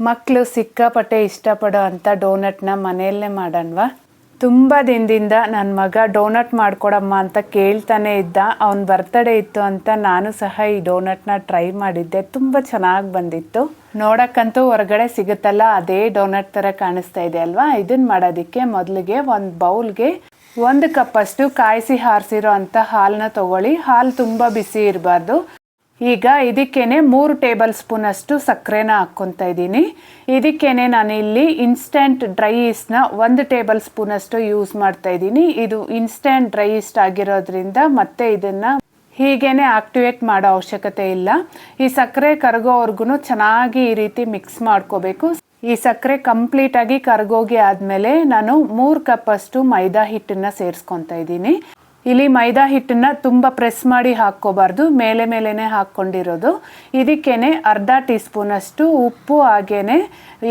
ಮಕ್ಕಳು ಸಿಕ್ಕಾಪಟ್ಟೆ ಇಷ್ಟಪಡೋ ಅಂಥ ಡೋನಟ್ನ ಮನೆಯಲ್ಲೇ ಮಾಡೋಣವಾ. ತುಂಬ ದಿನದಿಂದ ನನ್ನ ಮಗ ಡೋನಟ್ ಮಾಡಿಕೊಡಮ್ಮ ಅಂತ ಕೇಳ್ತಾನೆ ಇದ್ದ. ಅವನ ಬರ್ತ್ಡೇ ಇತ್ತು ಅಂತ ನಾನು ಸಹ ಈ ಡೋನಟ್ನ ಟ್ರೈ ಮಾಡಿದ್ದೆ. ತುಂಬ ಚೆನ್ನಾಗಿ ಬಂದಿತ್ತು. ನೋಡೋಕ್ಕಂತೂ ಹೊರಗಡೆ ಸಿಗುತ್ತಲ್ಲ ಅದೇ ಡೋನಟ್ ಥರ ಕಾಣಿಸ್ತಾ ಇದೆ ಅಲ್ವಾ. ಇದನ್ನು ಮಾಡೋದಕ್ಕೆ ಮೊದಲಿಗೆ ಒಂದು ಬೌಲ್ಗೆ 1 ಕಪ್ಪಷ್ಟು ಕಾಯಿಸಿ ಹಾರಿಸಿರೋ ಅಂಥ ಹಾಲನ್ನ ತೊಗೊಳ್ಳಿ. ಹಾಲು ತುಂಬ ಬಿಸಿ ಇರಬಾರ್ದು. ಈಗ ಇದಕ್ಕೇನೆ 3 ಟೇಬಲ್ ಸ್ಪೂನಷ್ಟು ಸಕ್ಕರೆನ ಹಾಕ್ಕೊತಾ ಇದ್ದೀನಿ. ಇದಕ್ಕೇನೆ ನಾನು ಇಲ್ಲಿ ಇನ್ಸ್ಟೆಂಟ್ ಡ್ರೈ ಈಸ್ಟ್ನ 1 ಟೇಬಲ್ ಸ್ಪೂನಷ್ಟು ಯೂಸ್ ಮಾಡ್ತಾ ಇದ್ದೀನಿ. ಇದು ಇನ್ಸ್ಟೆಂಟ್ ಡ್ರೈ ಈಸ್ಟ್ ಆಗಿರೋದ್ರಿಂದ ಮತ್ತೆ ಇದನ್ನು ಹೀಗೇನೆ ಆಕ್ಟಿವೇಟ್ ಮಾಡೋ ಅವಶ್ಯಕತೆ ಇಲ್ಲ. ಈ ಸಕ್ಕರೆ ಕರಗೋವರೆಗೂ ಚೆನ್ನಾಗಿ ಈ ರೀತಿ ಮಿಕ್ಸ್ ಮಾಡ್ಕೋಬೇಕು. ಈ ಸಕ್ಕರೆ ಕಂಪ್ಲೀಟಾಗಿ ಕರಗೋಗಿ ಆದಮೇಲೆ ನಾನು 3 ಕಪ್ಪಷ್ಟು ಮೈದಾ ಹಿಟ್ಟನ್ನು ಸೇರಿಸ್ಕೊತಾ ಇದ್ದೀನಿ. ಇಲ್ಲಿ ಮೈದಾ ಹಿಟ್ಟನ್ನು ತುಂಬ ಪ್ರೆಸ್ ಮಾಡಿ ಹಾಕ್ಕೋಬಾರ್ದು, ಮೇಲೆನೇ ಹಾಕ್ಕೊಂಡಿರೋದು. ಇದಕ್ಕೇನೆ ಅರ್ಧ ಟೀ ಸ್ಪೂನಷ್ಟು ಉಪ್ಪು, ಹಾಗೇನೆ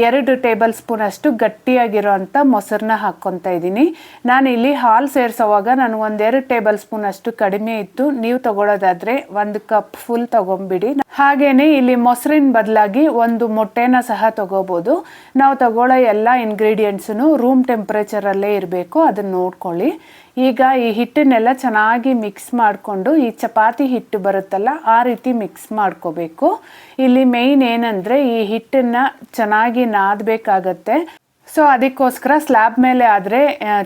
2 ಟೇಬಲ್ ಸ್ಪೂನಷ್ಟು ಗಟ್ಟಿಯಾಗಿರೋ ಅಂಥ ಮೊಸರನ್ನ ಹಾಕ್ಕೊತಾ ಇದ್ದೀನಿ. ನಾನಿಲ್ಲಿ ಹಾಲು ಸೇರಿಸೋವಾಗ ನಾನು 1-2 ಟೇಬಲ್ ಸ್ಪೂನಷ್ಟು ಕಡಿಮೆ ಇತ್ತು. ನೀವು ತಗೊಳ್ಳೋದಾದರೆ 1 ಕಪ್ ಫುಲ್ ತೊಗೊಂಬಿಡಿ. ಹಾಗೇನೆ ಇಲ್ಲಿ ಮೊಸರಿನ ಬದಲಾಗಿ 1 ಮೊಟ್ಟೆನ ಸಹ ತಗೋಬೋದು. ನಾವು ತಗೊಳ್ಳೋ ಎಲ್ಲ ಇಂಗ್ರೀಡಿಯೆಂಟ್ಸೂ ರೂಮ್ ಟೆಂಪ್ರೇಚರಲ್ಲೇ ಇರಬೇಕು, ಅದನ್ನು ನೋಡ್ಕೊಳ್ಳಿ. ಈಗ ಈ ಹಿಟ್ಟನ್ನೆಲ್ಲ ಚೆನ್ನಾಗಿ ಮಿಕ್ಸ್ ಮಾಡಿಕೊಂಡು ಈ ಚಪಾತಿ ಹಿಟ್ಟು ಬರುತ್ತಲ್ಲ ಆ ರೀತಿ ಮಿಕ್ಸ್ ಮಾಡ್ಕೋಬೇಕು. ಇಲ್ಲಿ ಮೇಯ್ನ್ ಏನಂದರೆ ಈ ಹಿಟ್ಟನ್ನು ಚೆನ್ನಾಗಿ ನಾದಬೇಕಾಗತ್ತೆ. ಸೊ ಅದಕ್ಕೋಸ್ಕರ ಸ್ಲ್ಯಾಬ್ ಮೇಲೆ ಆದರೆ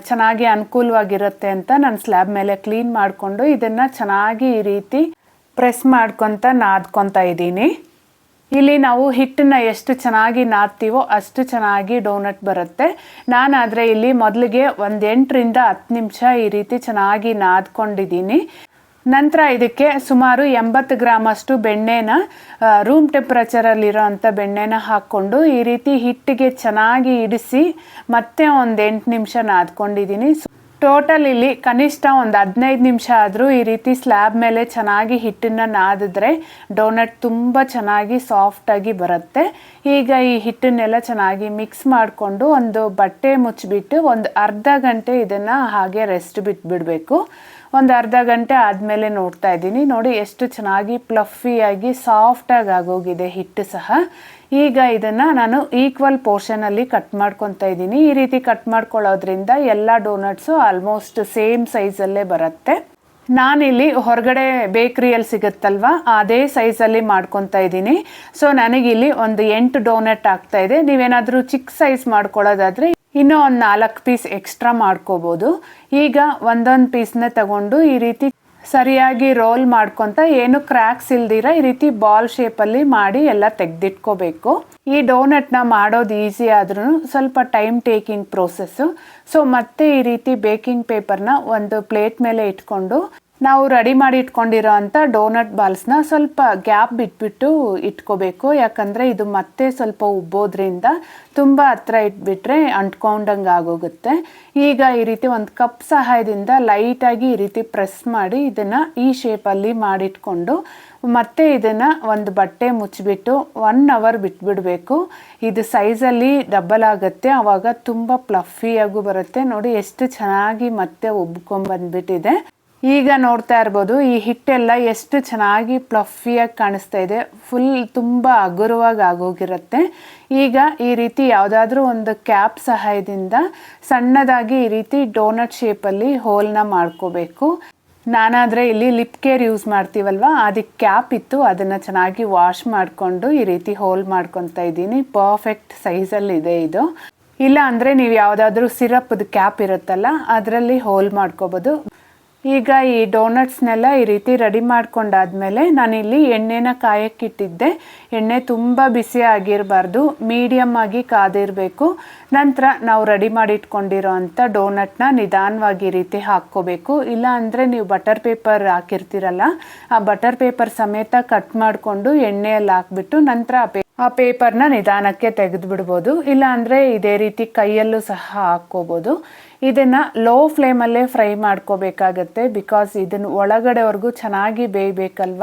ಚೆನ್ನಾಗಿ ಅನುಕೂಲವಾಗಿರುತ್ತೆ ಅಂತ ನಾನು ಸ್ಲ್ಯಾಬ್ ಮೇಲೆ ಕ್ಲೀನ್ ಮಾಡಿಕೊಂಡು ಇದನ್ನು ಚೆನ್ನಾಗಿ ಈ ರೀತಿ ಪ್ರೆಸ್ ಮಾಡ್ಕೊತ ನಾದ್ಕೊತಾ ಇದ್ದೀನಿ. ಇಲ್ಲಿ ನಾವು ಹಿಟ್ಟನ್ನು ಎಷ್ಟು ಚೆನ್ನಾಗಿ ನಾದ್ತೀವೋ ಅಷ್ಟು ಚೆನ್ನಾಗಿ ಡೋನಟ್ ಬರುತ್ತೆ. ನಾನಾದರೆ ಇಲ್ಲಿ ಮೊದಲಿಗೆ 8ರಿಂದ 10 ನಿಮಿಷ ಈ ರೀತಿ ಚೆನ್ನಾಗಿ ನಾದ್ಕೊಂಡಿದ್ದೀನಿ. ನಂತರ ಇದಕ್ಕೆ ಸುಮಾರು 80 ಗ್ರಾಮಷ್ಟು ಬೆಣ್ಣೆನ ರೂಮ್ ಟೆಂಪ್ರೇಚರಲ್ಲಿರೋ ಅಂಥ ಬೆಣ್ಣೆನ ಹಾಕ್ಕೊಂಡು ಈ ರೀತಿ ಹಿಟ್ಟಿಗೆ ಚೆನ್ನಾಗಿ ಇಡಿಸಿ ಮತ್ತೆ 8 ನಿಮಿಷ ನಾದ್ಕೊಂಡಿದ್ದೀನಿ. ಟೋಟಲ್ ಇಲ್ಲಿ ಕನಿಷ್ಠ 15 ನಿಮಿಷ ಆದರೂ ಈ ರೀತಿ ಸ್ಲ್ಯಾಬ್ ಮೇಲೆ ಚೆನ್ನಾಗಿ ಹಿಟ್ಟನ್ನು ನಾದಿದ್ರೆ ಡೋನಟ್ ತುಂಬ ಚೆನ್ನಾಗಿ ಸಾಫ್ಟಾಗಿ ಬರುತ್ತೆ. ಈಗ ಈ ಹಿಟ್ಟನ್ನೆಲ್ಲ ಚೆನ್ನಾಗಿ ಮಿಕ್ಸ್ ಮಾಡಿಕೊಂಡು ಒಂದು ಬಟ್ಟೆ ಮುಚ್ಚಿಬಿಟ್ಟು ಅರ್ಧ ಗಂಟೆ ಇದನ್ನು ಹಾಗೆ ರೆಸ್ಟ್ ಬಿಟ್ಬಿಡಬೇಕು. ಅರ್ಧ ಗಂಟೆ ಆದಮೇಲೆ ನೋಡ್ತಾ ಇದ್ದೀನಿ, ನೋಡಿ ಎಷ್ಟು ಚೆನ್ನಾಗಿ ಪ್ಲಫಿಯಾಗಿ ಸಾಫ್ಟಾಗಿ ಆಗೋಗಿದೆ ಹಿಟ್ಟು ಸಹ. ಈಗ ಇದನ್ನು ನಾನು ಈಕ್ವಲ್ ಪೋರ್ಷನಲ್ಲಿ ಕಟ್ ಮಾಡ್ಕೊತಾ ಇದ್ದೀನಿ. ಈ ರೀತಿ ಕಟ್ ಮಾಡ್ಕೊಳ್ಳೋದ್ರಿಂದ ಎಲ್ಲ ಡೋನಟ್ಸು ಆಲ್ಮೋಸ್ಟ್ ಸೇಮ್ ಸೈಜಲ್ಲೇ ಬರುತ್ತೆ. ನಾನಿಲ್ಲಿ ಹೊರಗಡೆ ಬೇಕ್ರಿಯಲ್ಲಿ ಸಿಗುತ್ತಲ್ವ ಅದೇ ಸೈಜಲ್ಲಿ ಮಾಡ್ಕೊತಾ ಇದ್ದೀನಿ. ಸೊ ನನಗಿಲ್ಲಿ 8 ಡೋನಟ್ ಆಗ್ತಾ ಇದೆ. ನೀವೇನಾದರೂ ಚಿಕ್ಕ ಸೈಜ್ ಮಾಡ್ಕೊಳ್ಳೋದಾದರೆ ಇನ್ನೂ 4 ಪೀಸ್ ಎಕ್ಸ್ಟ್ರಾ ಮಾಡ್ಕೋಬೋದು. ಈಗ ಒಂದೊಂದು ಪೀಸ್ನ ತಗೊಂಡು ಈ ರೀತಿ ಸರಿಯಾಗಿ ರೋಲ್ ಮಾಡ್ಕೊತ ಏನು ಕ್ರ್ಯಾಕ್ಸ್ ಇಲ್ದಿರ ಈ ರೀತಿ ಬಾಲ್ ಶೇಪಲ್ಲಿ ಮಾಡಿ ಎಲ್ಲ ತೆಗೆದಿಟ್ಕೋಬೇಕು. ಈ ಡೋನಟ್ನ ಮಾಡೋದು ಈಸಿ ಆದ್ರೂ ಸ್ವಲ್ಪ ಟೈಮ್ ಟೇಕಿಂಗ್ ಪ್ರೋಸೆಸ್ಸು. ಸೊ ಮತ್ತೆ ಈ ರೀತಿ ಬೇಕಿಂಗ್ ಪೇಪರ್ನ ಒಂದು ಪ್ಲೇಟ್ ಮೇಲೆ ಇಟ್ಕೊಂಡು ನಾವು ರೆಡಿ ಮಾಡಿ ಇಟ್ಕೊಂಡಿರೋ ಅಂಥ ಡೋನಟ್ ಬಾಲ್ಸ್ನ ಸ್ವಲ್ಪ ಗ್ಯಾಪ್ ಬಿಟ್ಬಿಟ್ಟು ಇಟ್ಕೋಬೇಕು. ಯಾಕಂದರೆ ಇದು ಮತ್ತೆ ಸ್ವಲ್ಪ ಉಬ್ಬೋದ್ರಿಂದ ತುಂಬ ಹತ್ರ ಇಟ್ಬಿಟ್ರೆ ಅಂಟ್ಕೊಂಡಂಗೆ ಆಗೋಗುತ್ತೆ. ಈಗ ಈ ರೀತಿ ಒಂದು ಕಪ್ ಸಹಾಯದಿಂದ ಲೈಟಾಗಿ ಈ ರೀತಿ ಪ್ರೆಸ್ ಮಾಡಿ ಇದನ್ನು ಈ ಶೇಪಲ್ಲಿ ಮಾಡಿಟ್ಕೊಂಡು ಮತ್ತೆ ಇದನ್ನು ಒಂದು ಬಟ್ಟೆ ಮುಚ್ಚಿಬಿಟ್ಟು 1 ಅವರ್ ಬಿಟ್ಬಿಡಬೇಕು. ಇದು ಸೈಜಲ್ಲಿ ಡಬಲ್ ಆಗುತ್ತೆ, ಆವಾಗ ತುಂಬ ಪ್ಲಫಿಯಾಗೂ ಬರುತ್ತೆ. ನೋಡಿ ಎಷ್ಟು ಚೆನ್ನಾಗಿ ಮತ್ತೆ ಉಬ್ಕೊಂಡ್ಬಂದ್ಬಿಟ್ಟಿದೆ. ಈಗ ನೋಡ್ತಾ ಇರ್ಬೋದು ಈ ಹಿಟ್ಟೆಲ್ಲ ಎಷ್ಟು ಚೆನ್ನಾಗಿ ಪ್ಲಫಿಯಾಗಿ ಕಾಣಿಸ್ತಾ ಇದೆ. ಫುಲ್ ತುಂಬ ಹಗುರವಾಗಿ ಆಗೋಗಿರುತ್ತೆ. ಈಗ ಈ ರೀತಿ ಯಾವುದಾದ್ರೂ ಒಂದು ಕ್ಯಾಪ್ ಸಹಾಯದಿಂದ ಸಣ್ಣದಾಗಿ ಈ ರೀತಿ ಡೋನಟ್ ಶೇಪಲ್ಲಿ ಹೋಲ್ನ ಮಾಡ್ಕೋಬೇಕು. ನಾನಾದರೆ ಇಲ್ಲಿ ಲಿಪ್ ಕೇರ್ ಯೂಸ್ ಮಾಡ್ತೀವಲ್ವ ಅದಕ್ಕೆ ಕ್ಯಾಪ್ ಇತ್ತು, ಅದನ್ನು ಚೆನ್ನಾಗಿ ವಾಶ್ ಮಾಡಿಕೊಂಡು ಈ ರೀತಿ ಹೋಲ್ ಮಾಡ್ಕೊತಾ ಇದ್ದೀನಿ. ಪರ್ಫೆಕ್ಟ್ ಸೈಜಲ್ಲಿದೆ ಇದು. ಇಲ್ಲ ಅಂದರೆ ನೀವು ಯಾವುದಾದ್ರೂ ಸಿರಪ್ದು ಕ್ಯಾಪ್ ಇರುತ್ತಲ್ಲ ಅದರಲ್ಲಿ ಹೋಲ್ ಮಾಡ್ಕೋಬೋದು. ಈಗ ಈ ಡೋನಟ್ಸ್ನೆಲ್ಲ ಈ ರೀತಿ ರೆಡಿ ಮಾಡ್ಕೊಂಡಾದ್ಮೇಲೆ ನಾನಿಲ್ಲಿ ಎಣ್ಣೆನ ಕಾಯಕ್ಕಿಟ್ಟಿದ್ದೆ. ಎಣ್ಣೆ ತುಂಬ ಬಿಸಿ ಆಗಿರಬಾರ್ದು, ಮೀಡಿಯಮ್ ಆಗಿ ಕಾದಿರಬೇಕು. ನಂತರ ನಾವು ರೆಡಿ ಮಾಡಿ ಇಟ್ಕೊಂಡಿರೋ ಅಂಥ ಡೋನಟ್ನ ನಿಧಾನವಾಗಿ ಈ ರೀತಿ ಹಾಕ್ಕೋಬೇಕು. ಇಲ್ಲ ಅಂದರೆ ನೀವು ಬಟರ್ ಪೇಪರ್ ಹಾಕಿರ್ತೀರಲ್ಲ ಆ ಬಟರ್ ಪೇಪರ್ ಸಮೇತ ಕಟ್ ಮಾಡಿಕೊಂಡು ಎಣ್ಣೆಯಲ್ಲಿ ಹಾಕ್ಬಿಟ್ಟು ನಂತರ ಆ ಪೇಪರ್ನ ನಿಧಾನಕ್ಕೆ ತೆಗೆದು ಬಿಡ್ಬೋದು. ಇಲ್ಲ ಅಂದರೆ ಇದೇ ರೀತಿ ಕೈಯಲ್ಲೂ ಸಹ ಹಾಕ್ಕೋಬೋದು. ಇದನ್ನು ಲೋ ಫ್ಲೇಮಲ್ಲೇ ಫ್ರೈ ಮಾಡ್ಕೋಬೇಕಾಗತ್ತೆ, ಬಿಕಾಸ್ ಇದನ್ನು ಒಳಗಡೆವರೆಗೂ ಚೆನ್ನಾಗಿ ಬೇಯಬೇಕಲ್ವ.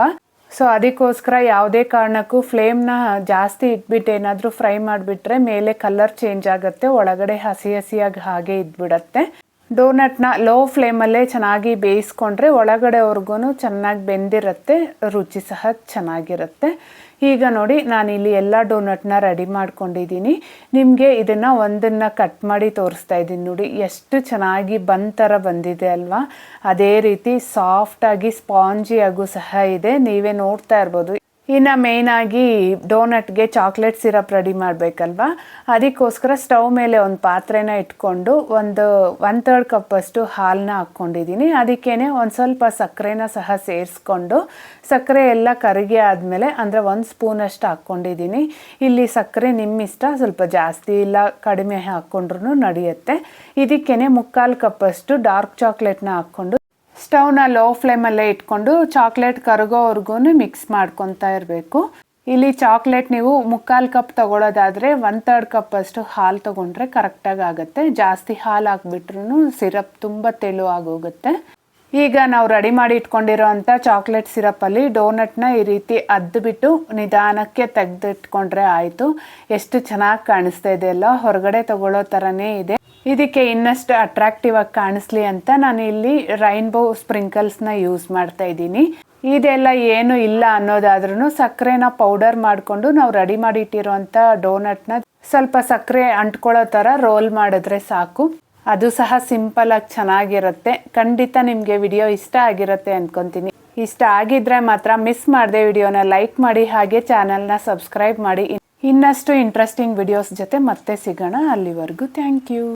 ಸೊ ಅದಕ್ಕೋಸ್ಕರ ಯಾವುದೇ ಕಾರಣಕ್ಕೂ ಫ್ಲೇಮ್ನ ಜಾಸ್ತಿ ಇಟ್ಬಿಟ್ಟು ಏನಾದರೂ ಫ್ರೈ ಮಾಡಿಬಿಟ್ರೆ ಮೇಲೆ ಕಲರ್ ಚೇಂಜ್ ಆಗುತ್ತೆ, ಒಳಗಡೆ ಹಸಿ ಹಸಿಯಾಗಿ ಹಾಗೆ ಇದ್ಬಿಡತ್ತೆ. ಡೋನಟ್ನ ಲೋ ಫ್ಲೇಮಲ್ಲೇ ಚೆನ್ನಾಗಿ ಬೇಯಿಸ್ಕೊಂಡ್ರೆ ಒಳಗಡೆವರೆಗೂ ಚೆನ್ನಾಗಿ ಬೆಂದಿರುತ್ತೆ, ರುಚಿ ಸಹ ಚೆನ್ನಾಗಿರುತ್ತೆ. ಈಗ ನೋಡಿ ನಾನಿಲ್ಲಿ ಎಲ್ಲ ಡೋನಟ್ನ ರೆಡಿ ಮಾಡ್ಕೊಂಡಿದ್ದೀನಿ. ನಿಮಗೆ ಇದನ್ನು ಒಂದನ್ನು ಕಟ್ ಮಾಡಿ ತೋರಿಸ್ತಾ ಇದ್ದೀನಿ ನೋಡಿ, ಎಷ್ಟು ಚೆನ್ನಾಗಿ ಬನ್ ಥರ ಬಂದಿದೆ ಅಲ್ವಾ. ಅದೇ ರೀತಿ ಸಾಫ್ಟಾಗಿ ಸ್ಪಾಂಜಿಯಾಗೂ ಸಹ ಇದೆ, ನೀವೇ ನೋಡ್ತಾ ಇರ್ಬೋದು. ಇನ್ನು ಮೇಯ್ನಾಗಿ ಡೋನಟ್ಗೆ ಚಾಕ್ಲೇಟ್ ಸಿರಪ್ ರೆಡಿ ಮಾಡಬೇಕಲ್ವಾ, ಅದಕ್ಕೋಸ್ಕರ ಸ್ಟವ್ ಮೇಲೆ ಒಂದು ಪಾತ್ರೆನ ಇಟ್ಕೊಂಡು ಒಂದು 1/3 ಕಪ್ಪಷ್ಟು ಹಾಲನ್ನ ಹಾಕ್ಕೊಂಡಿದ್ದೀನಿ. ಅದಕ್ಕೇ ಒಂದು ಸ್ವಲ್ಪ ಸಕ್ಕರೆನ ಸಹ ಸೇರಿಸ್ಕೊಂಡು, ಸಕ್ಕರೆ ಎಲ್ಲ ಕರಗಿ ಆದಮೇಲೆ ಅಂದರೆ 1 ಸ್ಪೂನಷ್ಟು ಹಾಕ್ಕೊಂಡಿದ್ದೀನಿ. ಇಲ್ಲಿ ಸಕ್ಕರೆ ನಿಮ್ಮಿಷ್ಟ, ಸ್ವಲ್ಪ ಜಾಸ್ತಿ ಇಲ್ಲ ಕಡಿಮೆ ಹಾಕ್ಕೊಂಡ್ರೂ ನಡೆಯುತ್ತೆ. ಇದಕ್ಕೇ 3/4 ಕಪ್ಪಷ್ಟು ಡಾರ್ಕ್ ಚಾಕ್ಲೇಟ್ನ ಹಾಕ್ಕೊಂಡು ಸ್ಟವ್ನ ಲೋ ಫ್ಲೇಮಲ್ಲೇ ಇಟ್ಕೊಂಡು ಚಾಕ್ಲೇಟ್ ಕರಗೋವರೆಗೂ ಮಿಕ್ಸ್ ಮಾಡ್ಕೊತಾ ಇರಬೇಕು. ಇಲ್ಲಿ ಚಾಕ್ಲೇಟ್ ನೀವು 3/4 ಕಪ್ ತೊಗೊಳೋದಾದರೆ 1/3 ಕಪ್ಪಷ್ಟು ಹಾಲು ತೊಗೊಂಡ್ರೆ ಕರೆಕ್ಟಾಗಿ ಆಗುತ್ತೆ. ಜಾಸ್ತಿ ಹಾಲು ಹಾಕ್ಬಿಟ್ರೂ ಸಿರಪ್ ತುಂಬ ತೆಳು ಆಗೋಗುತ್ತೆ. ಈಗ ನಾವು ರೆಡಿ ಮಾಡಿ ಇಟ್ಕೊಂಡಿರೋ ಅಂಥ ಚಾಕ್ಲೇಟ್ ಸಿರಪ್ಪಲ್ಲಿ ಡೋನಟ್ನ ಈ ರೀತಿ ಅದ್ದುಬಿಟ್ಟು ನಿಧಾನಕ್ಕೆ ತೆಗೆದಿಟ್ಕೊಂಡ್ರೆ ಆಯಿತು. ಎಷ್ಟು ಚೆನ್ನಾಗಿ ಕಾಣಿಸ್ತಾ ಇದೆ ಅಲ್ಲ, ಹೊರಗಡೆ ತೊಗೊಳ್ಳೋ ಥರನೇ ಇದೆ. ಇದಕ್ಕೆ ಇನ್ನಷ್ಟು ಅಟ್ರಾಕ್ಟಿವ್ ಆಗಿ ಕಾಣಿಸ್ಲಿ ಅಂತ ನಾನು ಇಲ್ಲಿ ರೈನ್ಬೋ ಸ್ಪ್ರಿಂಕಲ್ಸ್ನ ಯೂಸ್ ಮಾಡ್ತಾ ಇದ್ದೀನಿ. ಇದೆಲ್ಲ ಏನು ಇಲ್ಲ ಅನ್ನೋದಾದ್ರೂ ಸಕ್ಕರೆನ ಪೌಡರ್ ಮಾಡಿಕೊಂಡು ನಾವು ರೆಡಿ ಮಾಡಿ ಇಟ್ಟಿರುವಂಥ ಡೋನಟ್ನ ಸ್ವಲ್ಪ ಸಕ್ಕರೆ ಅಂಟ್ಕೊಳ್ಳೋ ಥರ ರೋಲ್ ಮಾಡಿದ್ರೆ ಸಾಕು. ಅದು ಸಹ ಸಿಂಪಲಾಗಿ ಚೆನ್ನಾಗಿರುತ್ತೆ. ಖಂಡಿತ ನಿಮಗೆ ವಿಡಿಯೋ ಇಷ್ಟ ಆಗಿರುತ್ತೆ ಅಂದ್ಕೊತೀನಿ. ಇಷ್ಟ ಆಗಿದ್ರೆ ಮಾತ್ರ ಮಿಸ್ ಮಾಡದೆ ವಿಡಿಯೋನ ಲೈಕ್ ಮಾಡಿ, ಹಾಗೆ ಚಾನಲ್ನ ಸಬ್ಸ್ಕ್ರೈಬ್ ಮಾಡಿ. ಇನ್ನಷ್ಟು ಇಂಟ್ರೆಸ್ಟಿಂಗ್ ವಿಡಿಯೋಸ್ ಜೊತೆ ಮತ್ತೆ ಸಿಗೋಣ. ಅಲ್ಲಿವರೆಗೂ ಥ್ಯಾಂಕ್ ಯು.